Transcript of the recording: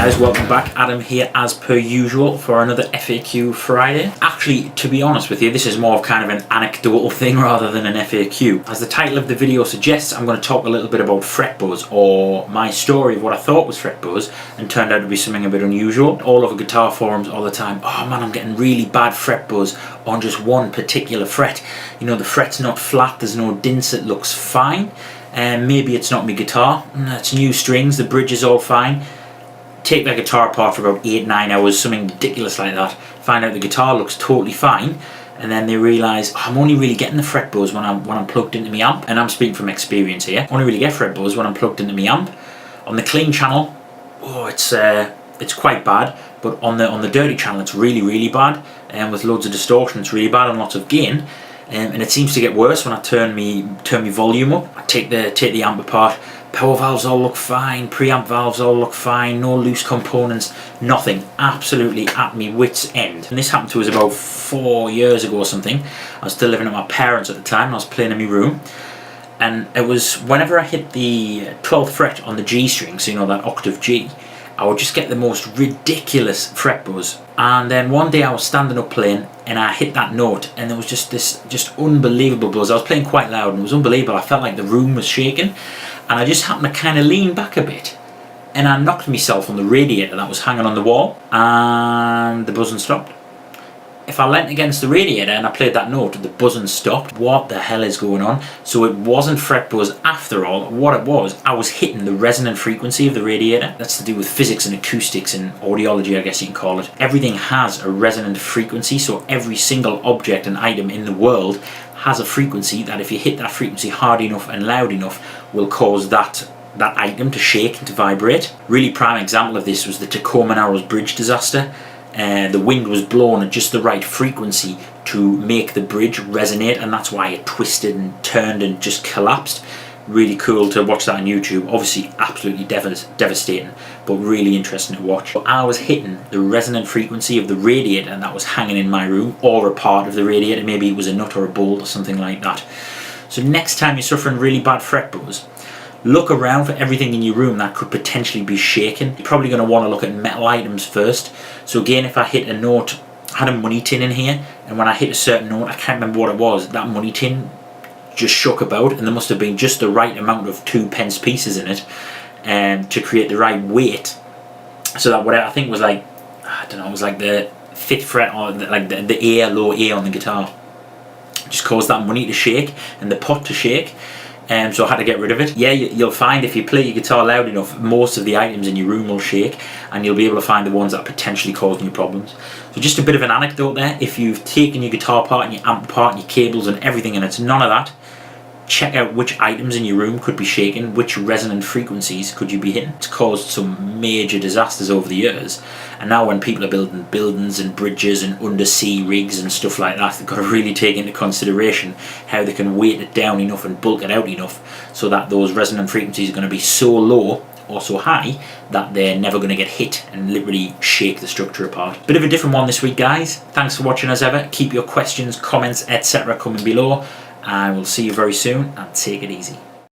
guys, welcome back. Adam here as per usual for another FAQ Friday. Actually, to be honest with you, this is more of kind of an anecdotal thing rather than an FAQ. As the title of the video suggests, I'm going to talk a little bit about fret buzz, or my story of what I thought was fret buzz and turned out to be something a bit unusual. All over guitar forums all the time, oh man, I'm getting really bad fret buzz on just one particular fret. You know, the fret's not flat, there's no dints, it looks fine. And maybe it's not my guitar, it's new strings, the bridge is all fine. Take that guitar apart for about 8-9 hours, something ridiculous like that, find out the guitar looks totally fine, and then they realise, oh, I'm only really getting the fret buzz when I'm plugged into my amp. And I'm speaking from experience here. I only really get fret buzz when I'm plugged into my amp. On the clean channel, oh, it's quite bad, but on the dirty channel it's really bad, and with loads of distortion it's really bad and lots of gain. And it seems to get worse when I turn me volume up. I take the amp apart. Power valves all look fine, preamp valves all look fine, no loose components, nothing. Absolutely at me wit's end. And this happened to us about 4 years ago or something. I was still living at my parents at the time, and I was playing in my room. And it was whenever I hit the 12th fret on the G string, so you know, that octave G, I would just get the most ridiculous fret buzz. And then one day I was standing up playing and I hit that note, and there was just this unbelievable buzz. I was playing quite loud and it was unbelievable. I felt like the room was shaking, and I just happened to kind of lean back a bit and I knocked myself on the radiator that was hanging on the wall, and the buzzing stopped. If I leant against the radiator and I played that note, the buzzing stopped. What the hell is going on? So it wasn't fret buzz after all. What it was, I was hitting the resonant frequency of the radiator. That's to do with physics and acoustics and audiology, I guess you can call it. Everything has a resonant frequency, so every single object and item in the world has a frequency that if you hit that frequency hard enough and loud enough will cause that item to shake and to vibrate. Really prime example of this was the Tacoma Narrows Bridge disaster. The wind was blown at just the right frequency to make the bridge resonate, and that's why it twisted and turned and just collapsed. Really cool to watch that on YouTube. Obviously absolutely devastating, but really interesting to watch. I was hitting the resonant frequency of the radiator that was hanging in my room, or a part of the radiator. Maybe it was a nut or a bolt or something like that. So next time you're suffering really bad fret buzz, look around for everything in your room that could potentially be shaken. You're probably going to want to look at metal items first. So again, if I hit a note, I had a money tin in here, and when I hit a certain note, I can't remember what it was, that money tin just shook about, and there must have been just the right amount of 2p pieces in it to create the right weight, so that whatever, I think it was like, I don't know, it was like the 5th fret, or like the A, low A on the guitar, just caused that money to shake and the pot to shake. So I had to get rid of it. Yeah, you'll find if you play your guitar loud enough, most of the items in your room will shake, and you'll be able to find the ones that are potentially causing you problems. So just a bit of an anecdote there. If you've taken your guitar apart and your amp apart and your cables and everything, and it's none of that, check out which items in your room could be shaking, which resonant frequencies could you be hitting. It's caused some major disasters over the years, and now when people are building buildings and bridges and undersea rigs and stuff like that, they've got to really take into consideration how they can weight it down enough and bulk it out enough so that those resonant frequencies are going to be so low or so high that they're never going to get hit and literally shake the structure apart. Bit of a different one this week, guys. Thanks for watching as ever. Keep your questions, comments, etc. coming below. I will see you very soon, and take it easy.